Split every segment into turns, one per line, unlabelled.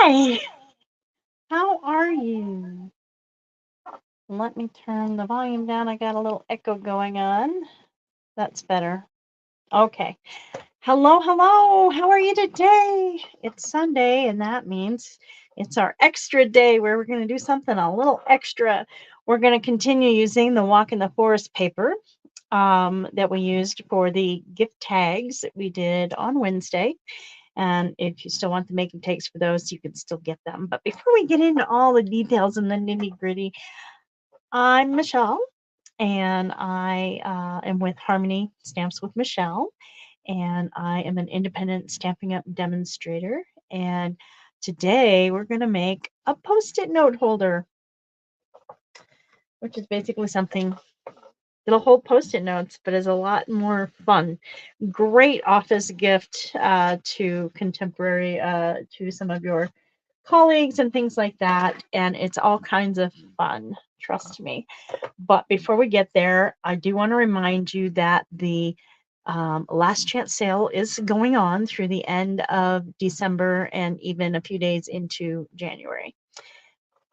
Hi, how are you? Let me turn the volume down. I got a little echo going on. That's better. Okay. Hello, hello. How are you today? It's Sunday, and that means it's our extra day where we're going to do something a little extra. We're going to continue using the Walk in the Forest paper that we used for the gift tags that we did on Wednesday. And if you still want the making takes for those, you can still get them. But before we get into all the details and the nitty gritty, I'm Michelle, and I am with Harmony Stamps with Michelle, and I am an independent Stampin' Up! Demonstrator. And today we're going to make a Post-it note holder, which is basically something that'll hold Post-it notes, but is a lot more fun. Great office gift to contemporary, to some of your colleagues and things like that. And it's all kinds of fun, trust me. But before we get there, I do want to remind you that the last chance sale is going on through the end of December and even a few days into January.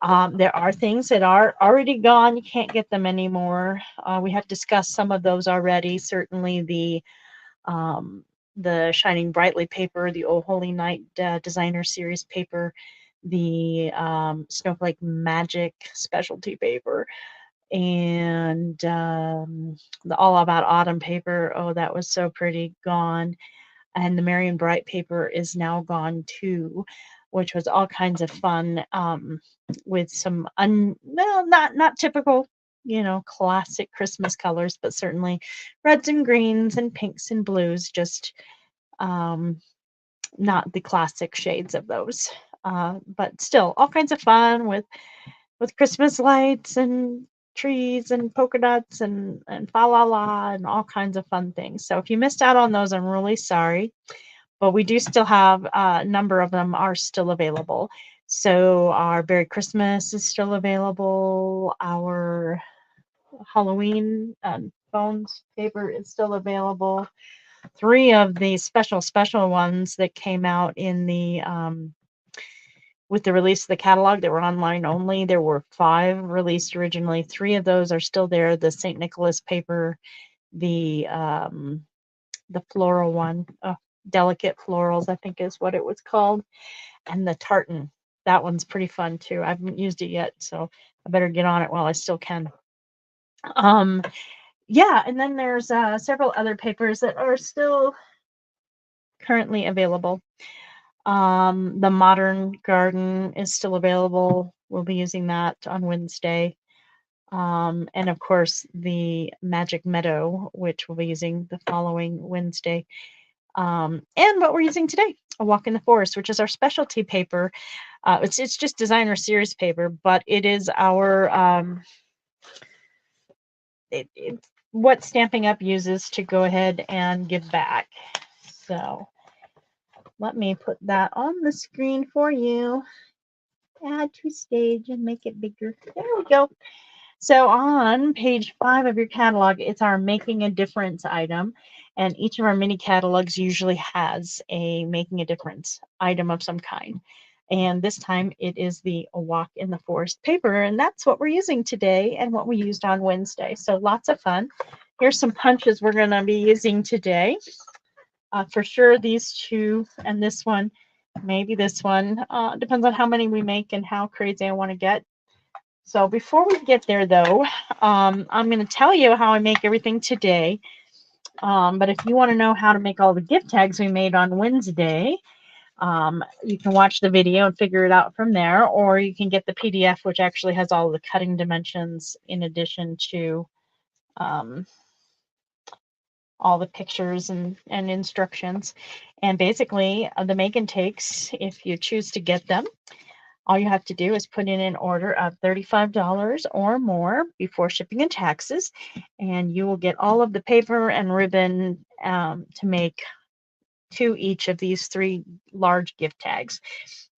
There are things that are already gone. You can't get them anymore. We have discussed some of those already. Certainly the Shining Brightly paper, the Oh Holy Night Designer Series paper, the Snowflake Magic specialty paper, and the All About Autumn paper. Oh, that was so pretty, gone. And the Marion Bright paper is now gone too, which was all kinds of fun, with some well, not typical, classic Christmas colors, but certainly reds and greens and pinks and blues, just um, not the classic shades of those. But still, all kinds of fun with Christmas lights and trees and polka dots and fa la la and all kinds of fun things. So if you missed out on those, I'm really sorry, but we do still have a number of them are still available. So our Merry Christmas is still available. Our Halloween phones paper is still available. Three of the special ones that came out in the with the release of the catalog that were online only. There were 5 released originally. 3 of those are still there. The St. Nicholas paper, the floral one, delicate florals, I think is what it was called, and the tartan. That one's pretty fun too. I haven't used it yet, so I better get on it while I still can. Um, yeah, and then there's several other papers that are still currently available. The Modern Garden is still available. We'll be using that on Wednesday. And of course, the Magic Meadow, which we'll be using the following Wednesday. And what we're using today, A Walk in the Forest, which is our specialty paper. It's just designer series paper, but it is our it's what Stampin' Up! Uses to go ahead and give back. So let me put that on the screen for you. Add to stage and make it bigger. There we go. So on page 5 of your catalog, it's our Making a Difference item. And each of our mini catalogs usually has a Making a Difference item of some kind. And this time it is the Walk in the Forest paper. And that's what we're using today and what we used on Wednesday. So lots of fun. Here's some punches we're going to be using today. For sure, these 2 and this one, maybe this one. Depends on how many we make and how crazy I want to get. So before we get there, though, I'm going to tell you how I make everything today. But if you want to know how to make all the gift tags we made on Wednesday, you can watch the video and figure it out from there, or you can get the PDF, which actually has all the cutting dimensions in addition to all the pictures and instructions. And basically, the make and takes, if you choose to get them, all you have to do is put in an order of $35 or more before shipping and taxes, and you will get all of the paper and ribbon to make 2 each of these 3 large gift tags.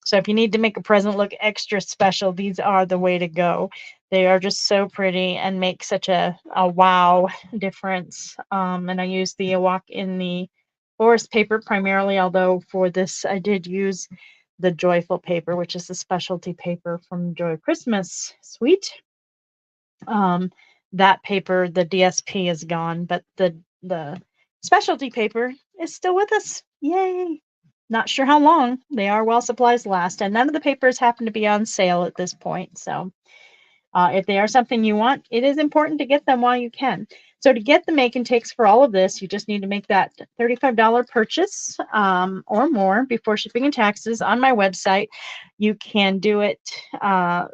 So if you need to make a present look extra special, these are the way to go. They are just so pretty and make such a wow difference. And I use the Walk in the Forest paper primarily, although for this I did use the Joyful paper, which is the specialty paper from Joy Christmas Suite. That paper, the DSP is gone, but the specialty paper is still with us. Yay! Not sure how long. They are while supplies last, and none of the papers happen to be on sale at this point. So if they are something you want, it is important to get them while you can. So to get the make and takes for all of this, you just need to make that $35 purchase or more before shipping and taxes on my website. You can do it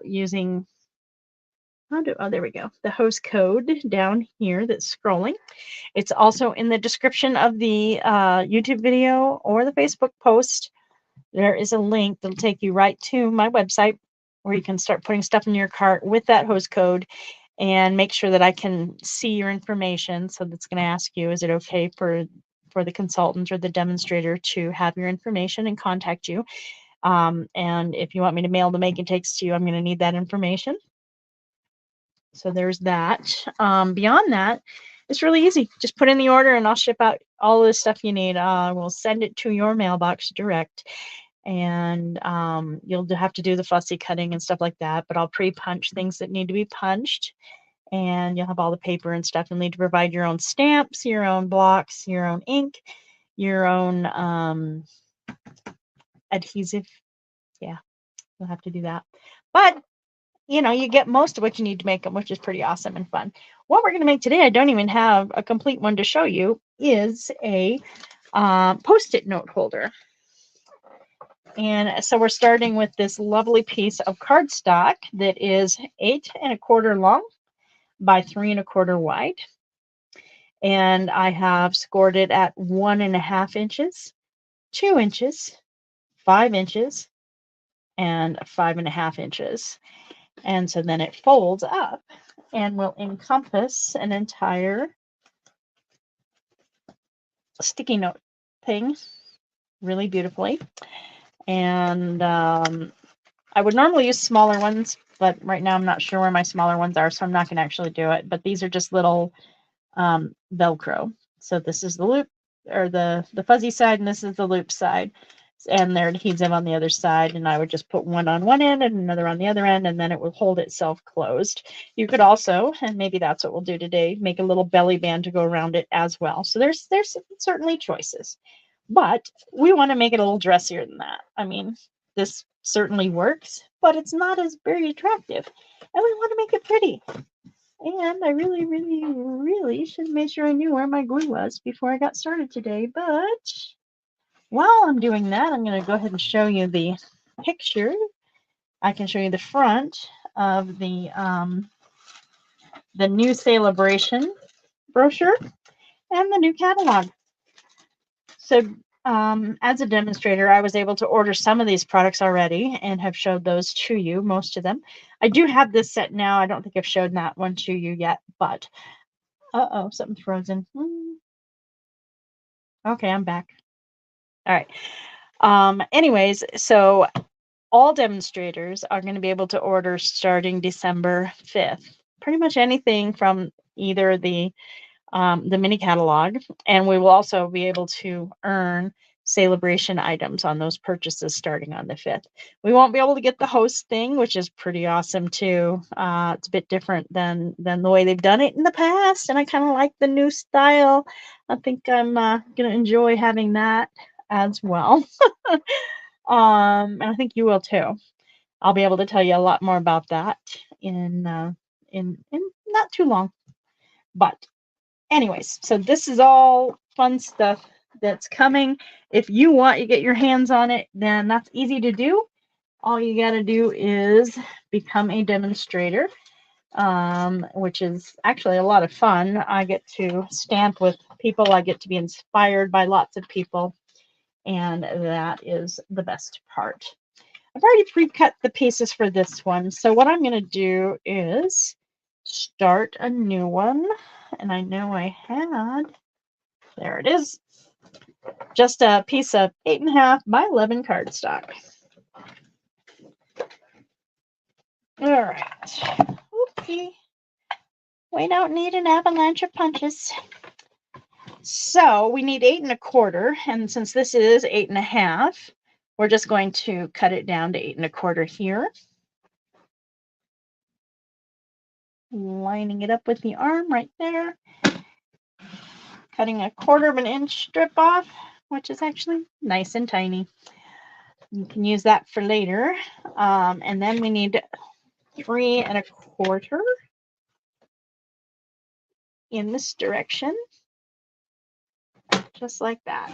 using, oh, there we go, the host code down here that's scrolling. It's also in the description of the YouTube video or the Facebook post. There is a link that'll take you right to my website where you can start putting stuff in your cart with that host code, and make sure that I can see your information. So that's going to ask you, is it okay for the consultant or the demonstrator to have your information and contact you? And if you want me to mail the make and takes to you, I'm going to need that information. So there's that. Beyond that, it's really easy. Just put in the order and I'll ship out all the stuff you need. We'll send it to your mailbox direct. And you'll have to do the fussy cutting and stuff like that, but I'll pre-punch things that need to be punched, and you'll have all the paper and stuff. You'll need to provide your own stamps, your own blocks, your own ink, your own adhesive. Yeah, you'll have to do that. But you know, you get most of what you need to make them, which is pretty awesome and fun. What we're going to make today, I don't even have a complete one to show you, is a Post-it note holder. And so we're starting with this lovely piece of cardstock that is 8 1/4 long by 3 1/4 wide. And I have scored it at 1 1/2 inches, 2 inches, 5 inches, and 5 1/2 inches. And so then it folds up and will encompass an entire sticky note thing really beautifully. And I would normally use smaller ones, but right now I'm not sure where my smaller ones are, so I'm not going to actually do it. But these are just little Velcro. So this is the loop, or the fuzzy side, and this is the loop side. And they're adhesive on the other side, and I would just put one on one end and another on the other end, and then it will hold itself closed. You could also, and maybe that's what we'll do today, make a little belly band to go around it as well. So there's certainly choices, but we want to make it a little dressier than that. I mean, this certainly works, but it's not as very attractive, and we want to make it pretty. And I really, really, really should have made sure I knew where my glue was before I got started today, but while I'm doing that, I'm going to go ahead and show you the picture. I can show you the front of the new Celebration brochure and the new catalog. So as a demonstrator, I was able to order some of these products already and have showed those to you, most of them. I do have this set now. I don't think I've shown that one to you yet, but uh-oh, something's frozen. Okay, I'm back. All right. Anyways, so all demonstrators are going to be able to order starting December 5th. Pretty much anything from either the mini catalog, and we will also be able to earn Celebration items on those purchases starting on the 5th. We won't be able to get the host thing, which is pretty awesome too. It's a bit different than the way they've done it in the past, and I kind of like the new style. I think I'm going to enjoy having that as well. And I think you will too. I'll be able to tell you a lot more about that in not too long. But anyways, so this is all fun stuff that's coming. If you want to get your hands on it, then that's easy to do. All you got to do is become a demonstrator, which is actually a lot of fun. I get to stamp with people. I get to be inspired by lots of people, and that is the best part. I've already pre-cut the pieces for this one, so what I'm going to do is start a new one. And I know I had, there it is, just a piece of 8 1/2 by 11 cardstock. All right. Oopsie. We don't need an avalanche of punches. So we need 8 1/4, and since this is 8 1/2, We're just going to cut it down to 8 1/4 here. Lining it up with the arm right there. Cutting a 1/4 of an inch strip off, which is actually nice and tiny. You can use that for later. And then we need 3 1/4 in this direction, just like that.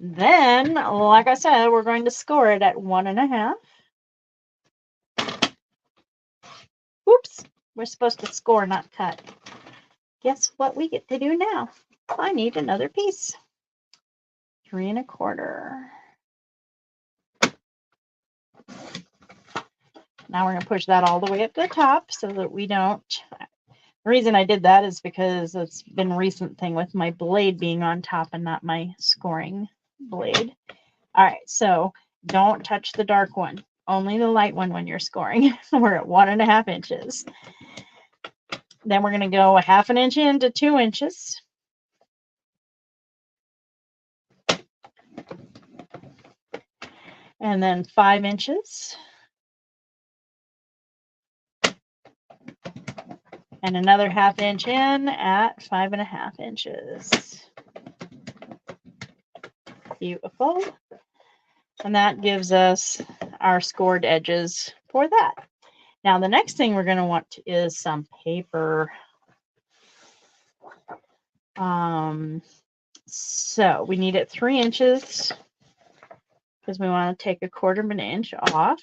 Then, like I said, we're going to score it at 1 1/2. Whoops, we're supposed to score, not cut. Guess what we get to do now? I need another piece. 3 1/4. Now we're going to push that all the way up to the top so that we don't. The reason I did that is because it's been a recent thing with my blade being on top and not my scoring blade. All right, so don't touch the dark one. Only the light one when you're scoring. We're at 1 1/2 inches. Then we're going to go 1/2 inch into 2 inches. And then 5 inches. And another 1/2 inch in at 5 1/2 inches. Beautiful. And that gives us our scored edges for that. Now the next thing we're going to want is some paper. So we need it 3 inches because we want to take a 1/4 of an inch off.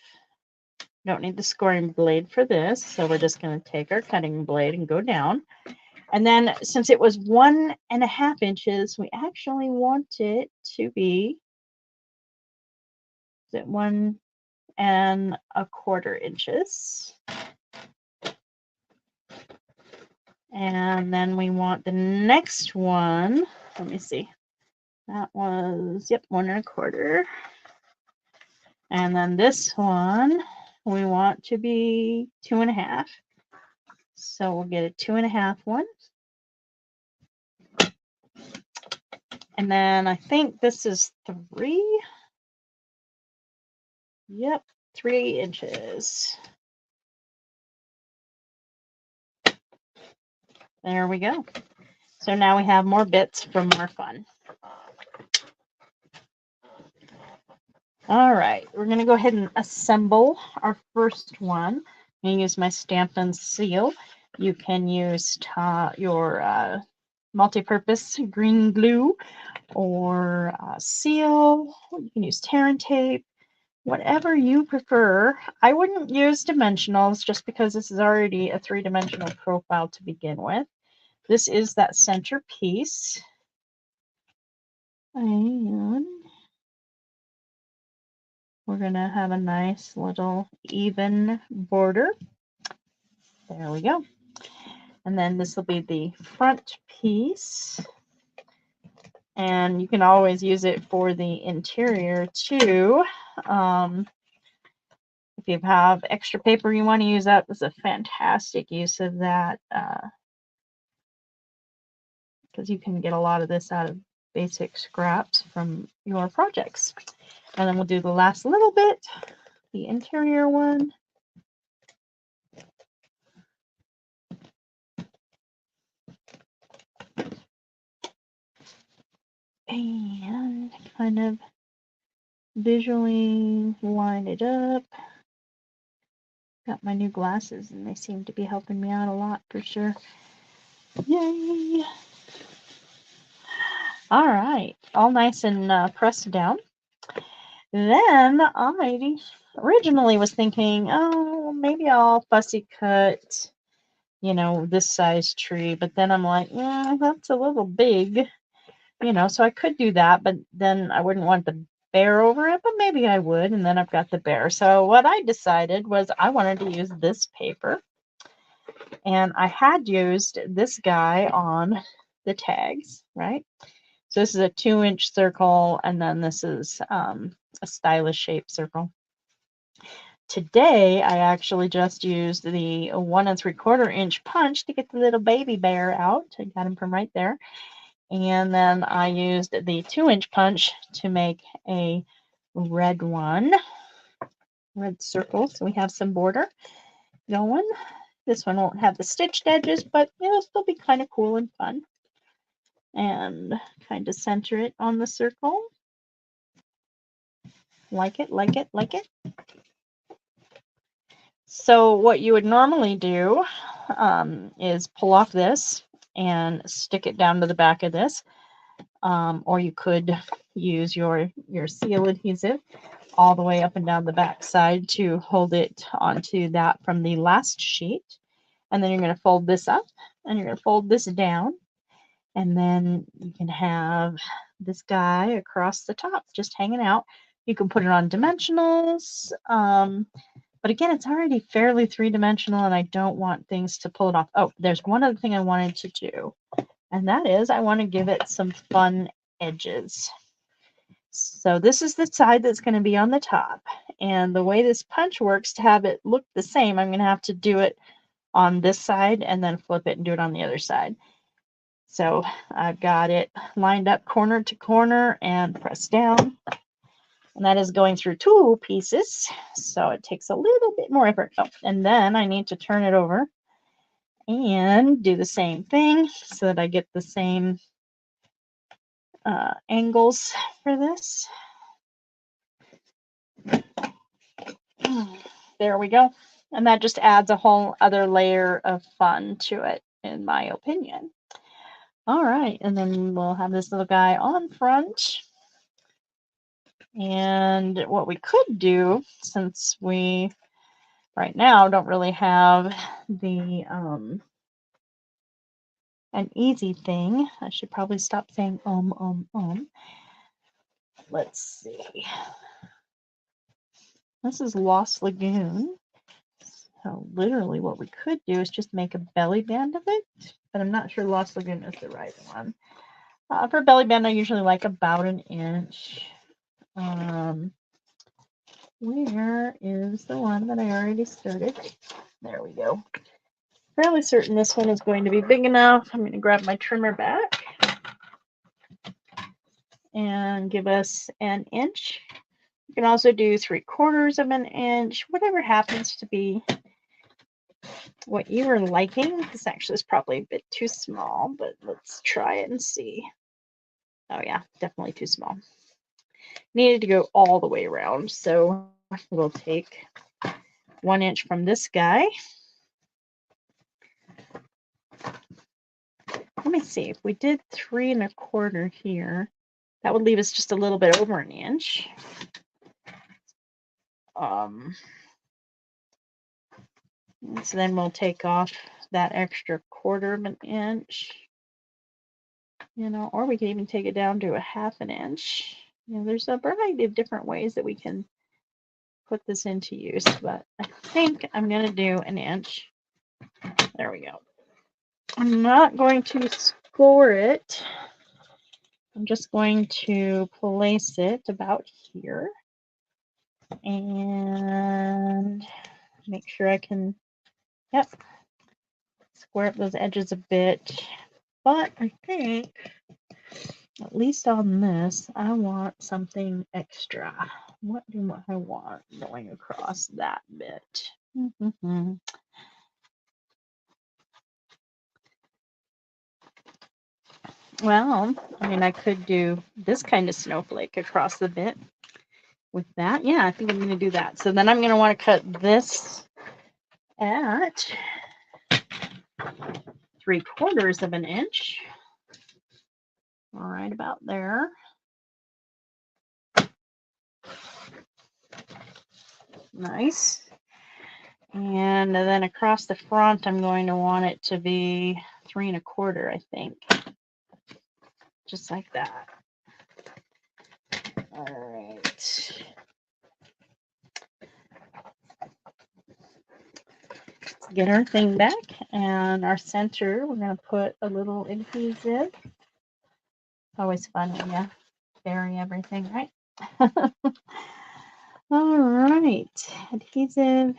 Don't need the scoring blade for this, so we're just going to take our cutting blade and go down. And then since it was 1 1/2 inches, we actually want it to be 1 1/4 inches. And then we want the next one. Let me see. That was, yep, 1 1/4. And then this one, we want to be 2 1/2. So we'll get a 2 1/2 one. And then I think this is 3. Yep, 3 inches. There we go. So now we have more bits for more fun. All right, we're going to go ahead and assemble our first one. I'm going to use my Stampin' Seal. You can use your multi-purpose green glue or seal. You can use tear and tape, whatever you prefer. I wouldn't use dimensionals just because this is already a 3-dimensional profile to begin with. This is that center piece. And we're going to have a nice little even border. There we go. And then this will be the front piece. And you can always use it for the interior too. If you have extra paper you want to use, that is a fantastic use of that. Because you can get a lot of this out of basic scraps from your projects. And then we'll do the last little bit, the interior one. And kind of visually line it up. Got my new glasses and they seem to be helping me out a lot for sure. Yay! All right, all nice and pressed down. Then I originally was thinking, oh, maybe I'll fussy cut, you know, this size tree. But then I'm like, that's a little big, you know, so I could do that. But then I wouldn't want the bear over it, but maybe I would. And then I've got the bear. So what I decided was I wanted to use this paper. And I had used this guy on the tags, right? So this is a 2-inch circle, and then this is a stylish shaped circle. Today, I actually just used the 1 3/4 inch punch to get the little baby bear out. I got him from right there. And then I used the 2-inch punch to make a red one, red circle. So we have some border going. This one won't have the stitched edges, but it'll still be kind of cool and fun. And kind of center it on the circle. Like it, like it, like it. So what you would normally do is pull off this and stick it down to the back of this. Or you could use your seal adhesive all the way up and down the back side to hold it onto that from the last sheet. And then you're going to fold this up and you're going to fold this down. And then you can have this guy across the top just hanging out. You can put it on dimensionals. But again, it's already fairly three-dimensional and I don't want things to pull it off. Oh, there's one other thing I wanted to do. And that is I want to give it some fun edges. So this is the side that's going to be on the top. And the way this punch works, to have it look the same, I'm going to have to do it on this side and then flip it and do it on the other side. So I've got it lined up corner to corner and pressed down. And that is going through 2 pieces. So it takes a little bit more effort. Oh, and then I need to turn it over and do the same thing so that I get the same angles for this. There we go. And that just adds a whole other layer of fun to it, in my opinion. All right, and then we'll have this little guy on front. And what we could do, since we right now don't really have the an easy thing, I should probably stop saying Let's see. This is Lost Lagoon. So literally what we could do is just make a belly band of it, but I'm not sure Lost Lagoon is the right one. For a belly band, I usually like about 1 inch. Where is the one that I already started? There we go. Fairly certain this one is going to be big enough. I'm going to grab my trimmer back and give us 1 inch. You can also do 3/4 of 1 inch, whatever happens to be what you are liking. This actually is probably a bit too small, but let's try it and see. Oh yeah, definitely too small. Needed to go all the way around, so we'll take 1 inch from this guy. Let me see, if we did 3 1/4 here, that would leave us just a little bit over 1 inch. So then we'll take off that extra 1/4 of 1 inch, you know, or we can even take it down to a 1/2 inch. You know, there's a variety of different ways that we can put this into use, but I think I'm going to do 1 inch. There we go. I'm not going to score it. I'm just going to place it about here and make sure I can, yep, square up those edges a bit. But I think, at least on this, I want something extra. What do I want going across that bit? Well, I mean, I could do this kind of snowflake across the bit with that. Yeah, I think I'm going to do that. So then I'm going to want to cut this at 3/4 of 1 inch. Right about there. Nice. And then across the front, I'm going to want it to be 3 1/4, I think. Just like that. All right. Let's get our thing back, and our center, we're going to put a little adhesive. Always fun when you bury everything, right? All right, adhesive.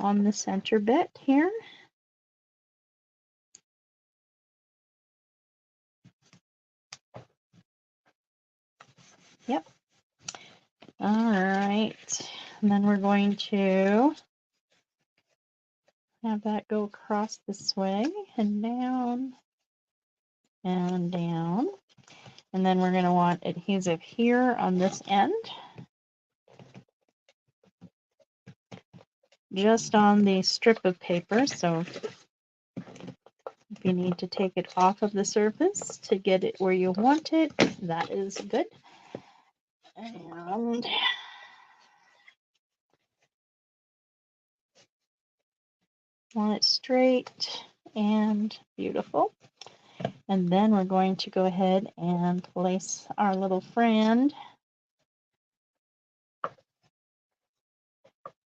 On the center bit here. Yep. All right. And then we're going to have that go across this way and down and down. And then we're going to want adhesive here on this end, just on the strip of paper. So if you need to take it off of the surface to get it where you want it, that is good. And want it straight and beautiful. And then we're going to go ahead and place our little friend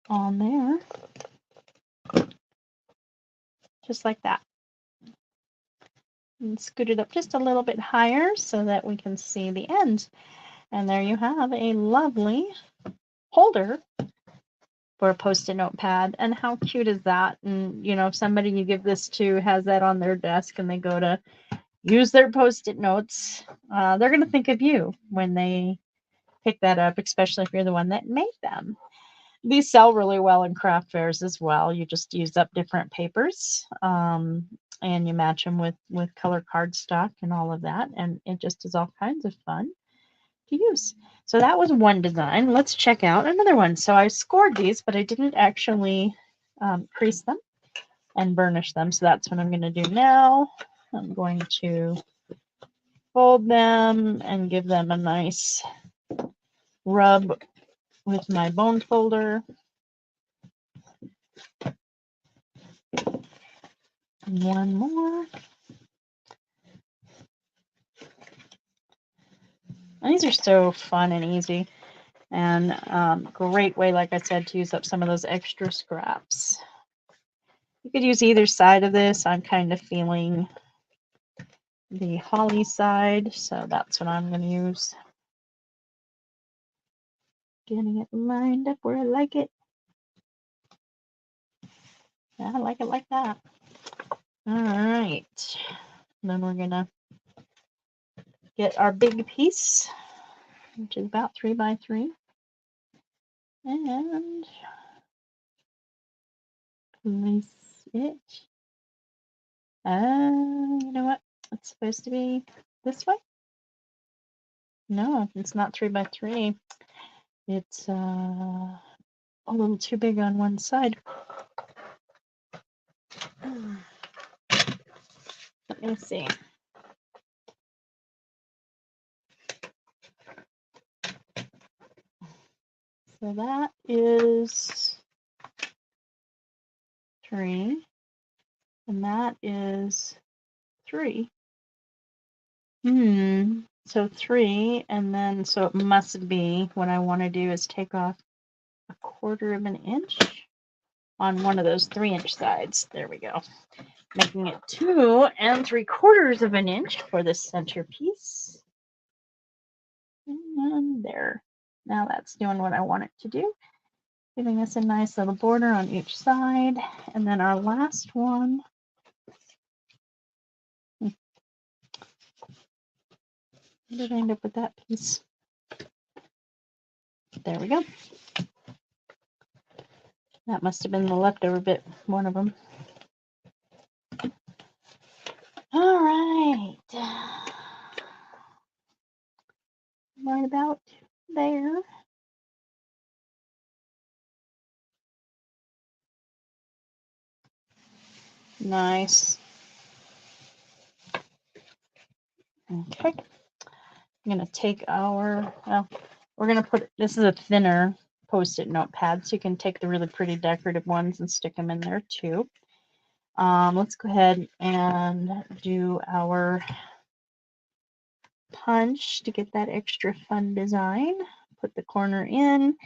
on there, just like that. And scoot it up just a little bit higher so that we can see the end. And there you have a lovely holder for a Post-it note pad. And how cute is that? And you know, if somebody you give this to has that on their desk and they go to use their Post-it notes, they're going to think of you when they pick that up, especially if you're the one that made them. These sell really well in craft fairs as well. You just use up different papers, and you match them with color cardstock and all of that, and it just is all kinds of fun to use. So that was one design. Let's check out another one. So I scored these, but I didn't actually crease them and burnish them. So that's what I'm going to do now. I'm going to fold them and give them a nice rub with my bone folder. And one more. And these are so fun and easy, and great way, like I said, to use up some of those extra scraps. You could use either side of this. I'm kind of feeling the holly side, so that's what I'm going to use. Getting it lined up where I like it. Yeah, I like it like that. All right. Then we're going to get our big piece, which is about 3 by 3. And place it. You know what? It's supposed to be this way. No, it's not 3 by 3. It's a little too big on one side. Let me see. So that is 3, and that is 3. So 3, and then so it must be, what I want to do is take off 1/4 of an inch on one of those 3-inch sides. There we go. Making it 2 3/4 of an inch for the centerpiece. And there. Now that's doing what I want it to do. Giving us a nice little border on each side. And then our last one. Where did I end up with that piece? There we go. That must have been the leftover bit, one of them. All right. Right about there. Nice. Okay. I'm going to take our, well, we're going to put, this is a thinner Post-it notepad, so you can take the really pretty decorative ones and stick them in there too. Let's go ahead and do our punch to get that extra fun design. Put the corner in,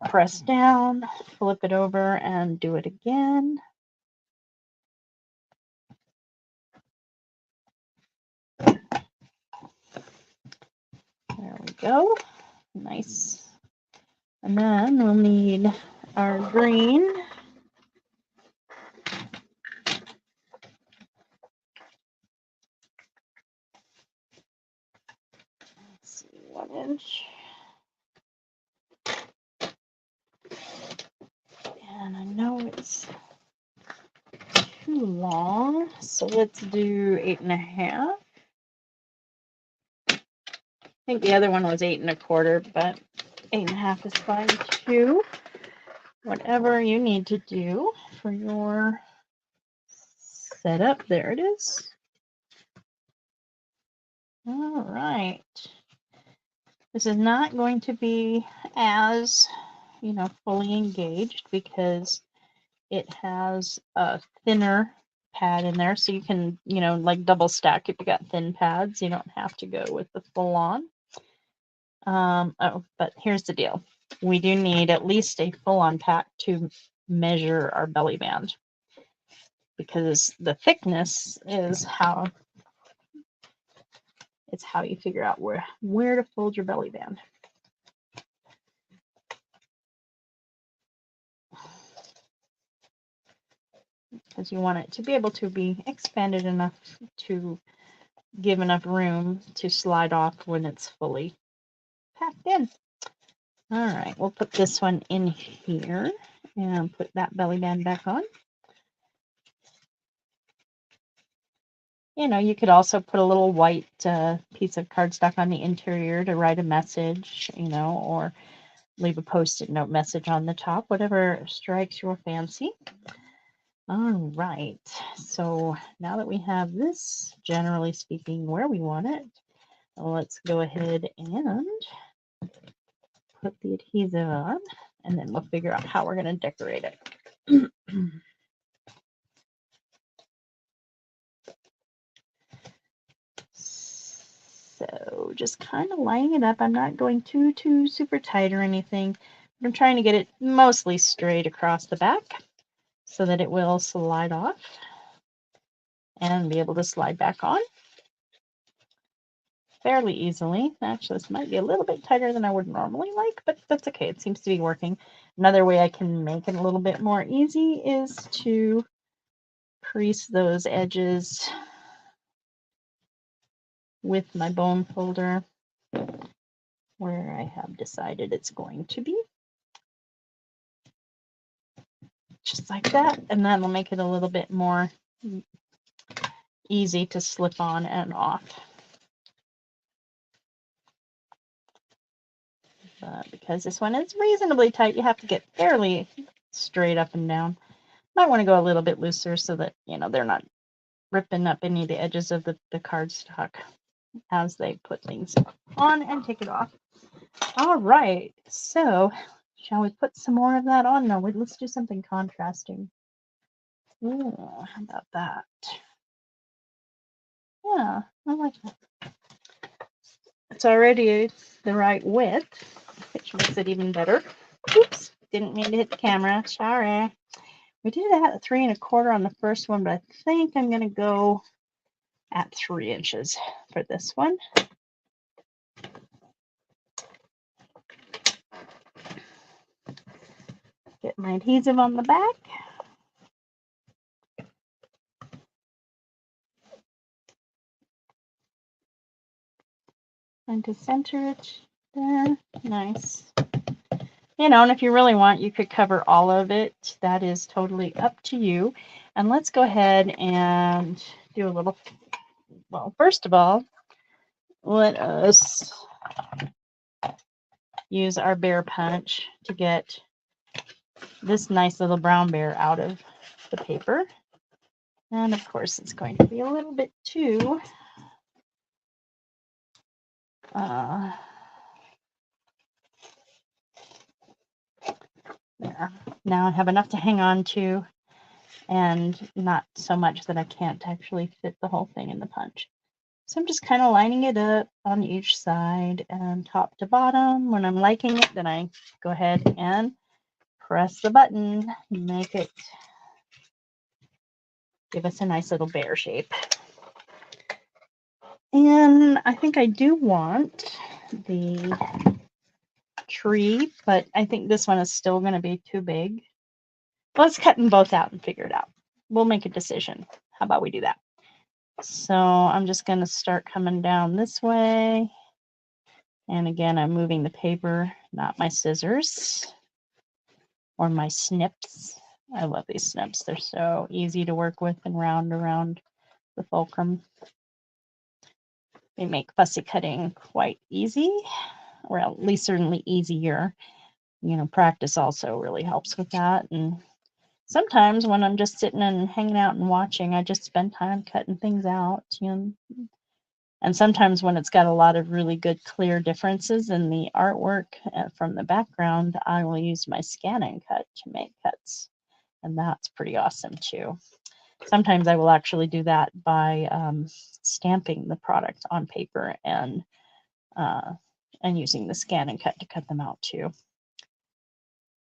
press down, flip it over, and do it again. There we go. Nice. And then we'll need our green. let's see, 1 inch. And I know it's too long, so let's do 8.5. I think the other one was 8 1/4, but 8.5 is fine too. Whatever you need to do for your setup. There it is. All right. This is not going to be as, fully engaged because it has a thinner pad in there. So you can, like double stack if you got thin pads. You don't have to go with the full on. But here's the deal. We do need at least a full on pack to measure our belly band, because the thickness is how you figure out where to fold your belly band. Because you want it to be able to be expanded enough to give enough room to slide off when it's fully packed in. All right, we'll put this one in here and put that belly band back on. You could also put a little white piece of cardstock on the interior to write a message, or leave a post-it note message on the top, whatever strikes your fancy. All right, so now that we have this, generally speaking, where we want it, let's go ahead and put the adhesive on, and then we'll figure out how we're going to decorate it. So just kind of lining it up. I'm not going too super tight or anything, but I'm trying to get it mostly straight across the back so that it will slide off and be able to slide back on fairly easily. Actually, this might be a little bit tighter than I would normally like, but that's okay. It seems to be working. Another way I can make it a little bit more easy is to crease those edges with my bone folder where I have decided it's going to be. Just like that, and that'll make it a little bit more easy to slip on and off. But because this one is reasonably tight, you have to get fairly straight up and down. Might want to go a little bit looser so that, they're not ripping up any of the edges of the cardstock as they put things on and take it off. All right, so shall we put some more of that on? No, let's do something contrasting. Ooh, how about that? Yeah, I like that. It's already the right width, which makes it even better. Oops, didn't mean to hit the camera. Sorry. We did that at 3 1/4 on the first one, but I think I'm going to go at 3 inches for this one. Get my adhesive on the back. And to center it there. Nice. And if you really want, you could cover all of it. That is totally up to you. And let's go ahead and do a little, well, first of all, let us use our bear punch to get this nice little brown bear out of the paper. And of course, it's going to be a little bit too there. Now I have enough to hang on to, and not so much that I can't actually fit the whole thing in the punch. So I'm just kind of lining it up on each side and top to bottom. When I'm liking it, then I go ahead and press the button, make it give us a nice little bear shape. And I think I do want the tree, but I think this one is still going to be too big. Let's cut them both out and figure it out. We'll make a decision. How about we do that? So I'm just going to start coming down this way And again, I'm moving the paper, not my scissors or my snips. I love these snips. They're so easy to work with and round around the fulcrum. They make fussy cutting quite easy, or at least certainly easier. You know, practice also really helps with that. And sometimes when I'm just sitting and hanging out and watching, I just spend time cutting things out. You know, and sometimes when it's got a lot of really good clear differences in the artwork from the background, I will use my scan and cut to make cuts. And that's pretty awesome too. Sometimes I will actually do that by stamping the product on paper and using the scan and cut to cut them out too.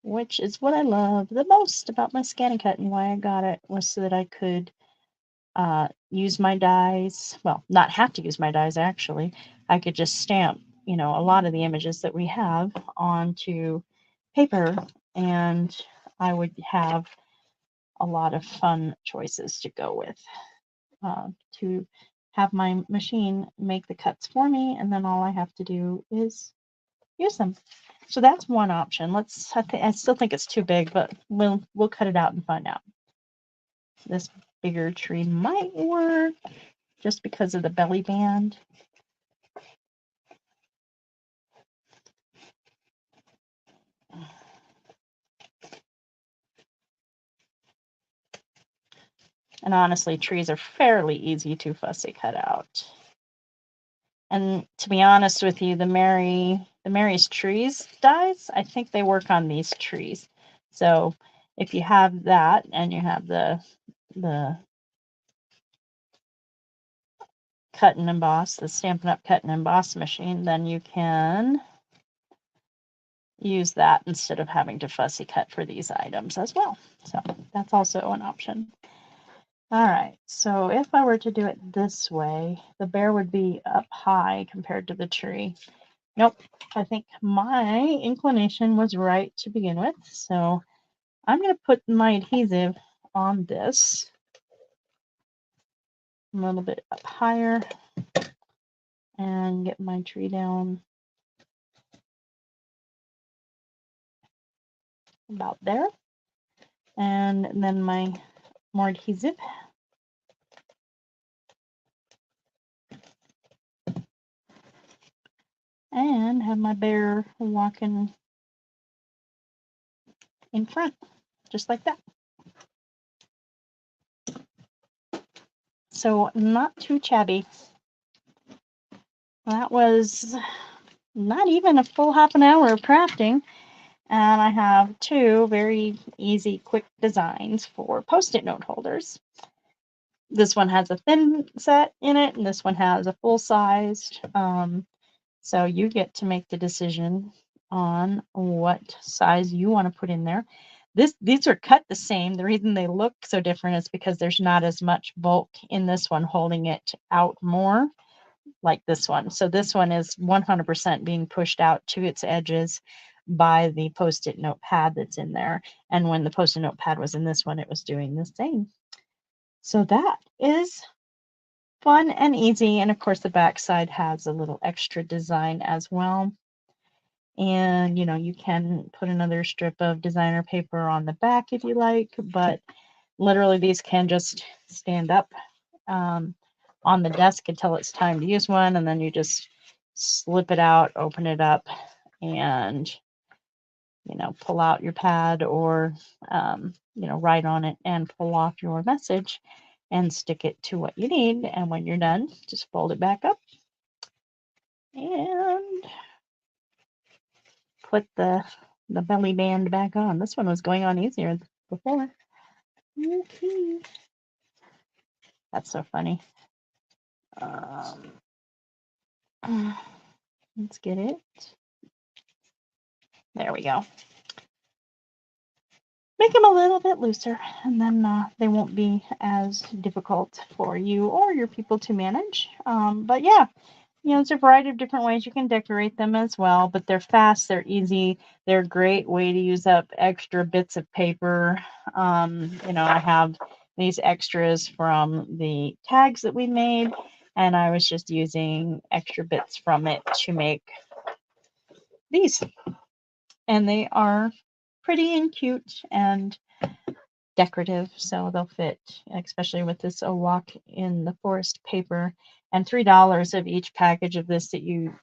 Which is what I love the most about my scan and cut, and why I got it was so that I could use my dies. Well, not have to use my dies actually. I could just stamp, you know, a lot of the images that we have onto paper, and I would have a lot of fun choices to go with. To have my machine make the cuts for me, and then all I have to do is use them. So that's one option. I still think it's too big, but we'll cut it out and find out. This bigger tree might work just because of the belly band. And honestly, trees are fairly easy to fussy cut out. And to be honest with you, the Mary's trees dies, I think they work on these trees. So if you have that and you have the cut and emboss, the Stampin' Up! Cut and Emboss machine, then you can use that instead of having to fussy cut for these items as well. So that's also an option. All right, so if I were to do it this way, the bear would be up high compared to the tree. Nope, I think my inclination was right to begin with. So I'm going to put my adhesive on this a little bit up higher and get my tree down about there. And then my more adhesive. And have my bear walking in front, just like that. So not too shabby. That was not even a full half an hour of crafting. And I have two very easy, quick designs for Post-it note holders. This one has a thin set in it, and this one has a full-sized. So you get to make the decision on what size you want to put in there. These are cut the same. The reason they look so different is because there's not as much bulk in this one holding it out more like this one. So this one is 100% being pushed out to its edges by the Post-it note pad that's in there. And when the Post-it note pad was in this one, it was doing the same. So that is fun and easy. And of course, the back side has a little extra design as well. And, you know, you can put another strip of designer paper on the back if you like, but literally these can just stand up on the desk until it's time to use one. And then you just slip it out, open it up, and, you know, pull out your pad or, you know, write on it and pull off your message and stick it to what you need. And when you're done, just fold it back up and put the belly band back on. This one was going on easier before. Okay. That's so funny. Let's get it. There we go. Make them a little bit looser, and then they won't be as difficult for you or your people to manage. But yeah, you know, there's a variety of different ways you can decorate them as well, but they're fast, they're easy, they're a great way to use up extra bits of paper. You know, I have these extras from the tags that we made, and I was just using extra bits from it to make these. And they are pretty and cute and decorative, so they'll fit, especially with this A Walk in the Forest paper. And $3 of each package of this that you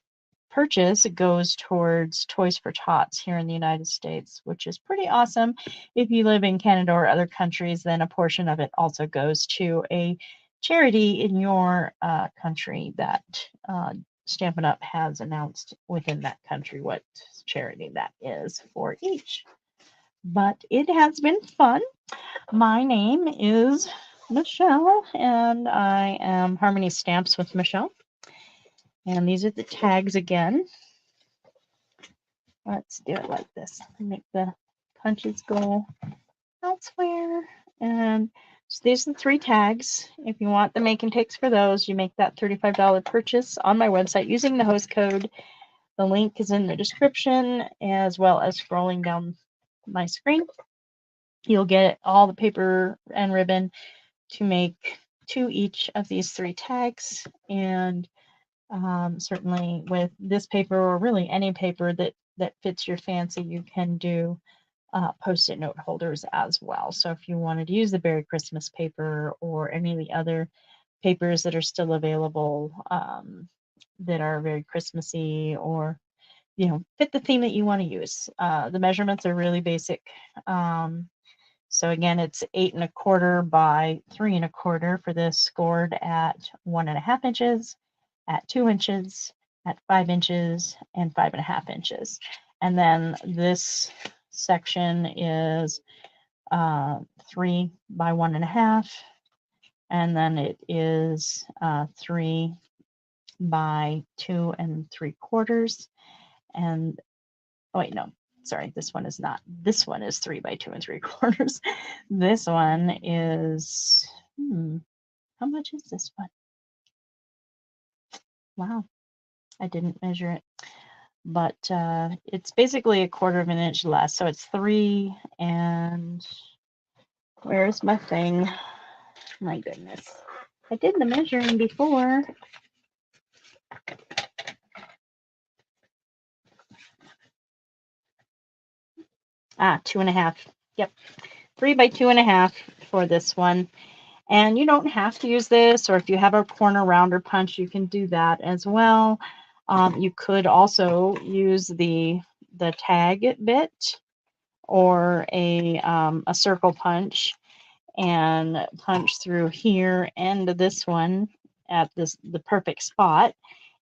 purchase goes towards Toys for Tots here in the United States, which is pretty awesome. If you live in Canada or other countries, then a portion of it also goes to a charity in your country that Stampin' Up! Has announced within that country what charity that is for each. But it has been fun. My name is Michelle, and I am Harmony Stamps with Michelle. And these are the tags again. Let's do it like this. Make the punches go elsewhere. And so these are the 3 tags. If you want the make and takes for those, you make that $35 purchase on my website using the host code. The link is in the description, as well as scrolling down my screen. You'll get all the paper and ribbon to make 2 each of these 3 tags. And certainly with this paper, or really any paper that fits your fancy, you can do post-it note holders as well. So if you wanted to use the Berry Christmas paper or any of the other papers that are still available that are very Christmassy, or fit the theme that you want to use. The measurements are really basic. So again, it's 8 1/4 by 3 1/4 for this, scored at 1.5 inches, at 2 inches, at 5 inches, and 5.5 inches. And then this section is 3 by 1.5, and then it is 3 by 2 3/4. And oh wait, no, sorry, this one is not. This one is 3 by 2 3/4. This one is how much is this one? Wow, I didn't measure it, but it's basically 1/4 of an inch less. So it's 3 and where's my thing? My goodness, I did the measuring before. Ah, 2.5. Yep, 3 by 2.5 for this one. And you don't have to use this, or if you have a corner rounder punch, you can do that as well. You could also use the tag bit or a circle punch and punch through here and this one at the perfect spot,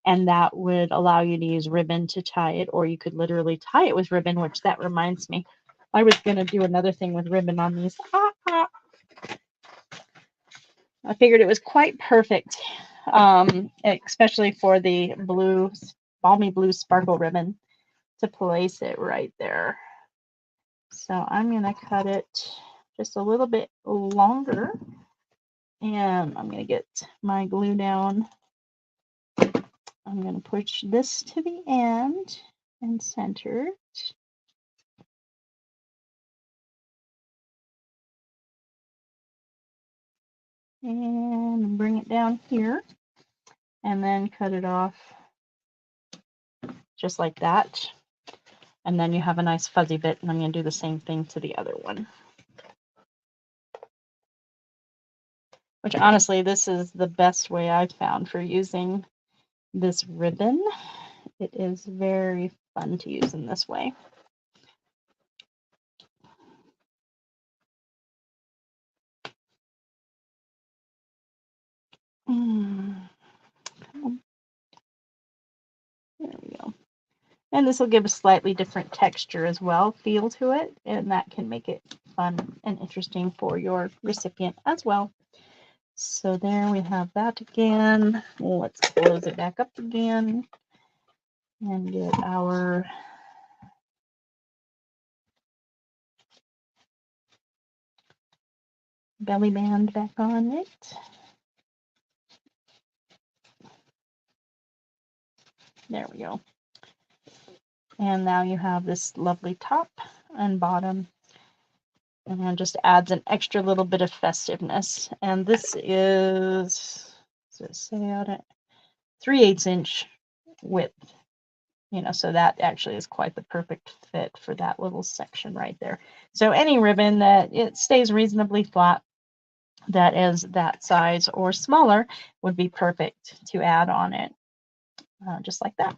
and that would allow you to use ribbon to tie it, or you could literally tie it with ribbon, which that reminds me, I was going to do another thing with ribbon on these. I figured it was quite perfect, especially for the blue, balmy blue sparkle ribbon, to place it right there. So I'm going to cut it just a little bit longer, and I'm going to get my glue down. I'm going to push this to the end and center it. And bring it down here, and then cut it off just like that. And then you have a nice fuzzy bit, and I'm going to do the same thing to the other one. Which honestly, this is the best way I've found for using this ribbon. It is very fun to use in this way. There we go. And this will give a slightly different texture as well, feel to it, and that can make it fun and interesting for your recipient as well. So there we have that again. Let's close it back up again and get our belly band back on it. There we go. And now you have this lovely top and bottom, and just adds an extra little bit of festiveness. And this is, does it say on it, 3/8 inch width you know, so that actually is quite the perfect fit for that little section right there. So any ribbon that it stays reasonably flat that is that size or smaller would be perfect to add on it, just like that.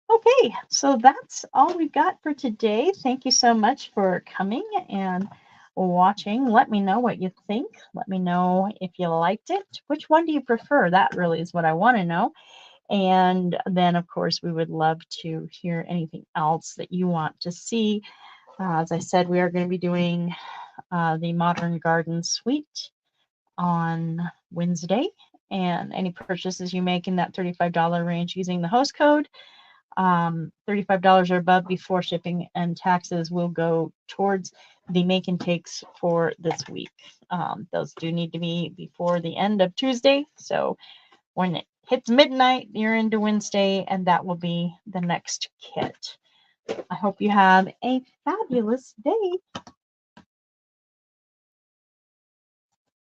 Okay, so that's all we've got for today. Thank you so much for coming and watching. Let me know what you think. Let me know if you liked it. Which one do you prefer? That really is what I want to know. And then, of course, we would love to hear anything else that you want to see. As I said, we are going to be doing the Modern Garden Suite on Wednesday. And any purchases you make in that $35 range using the host code, $35 or above before shipping and taxes will go towards the make and takes for this week. Those do need to be before the end of Tuesday. So when it hits midnight, you're into Wednesday, and that will be the next kit. I hope you have a fabulous day.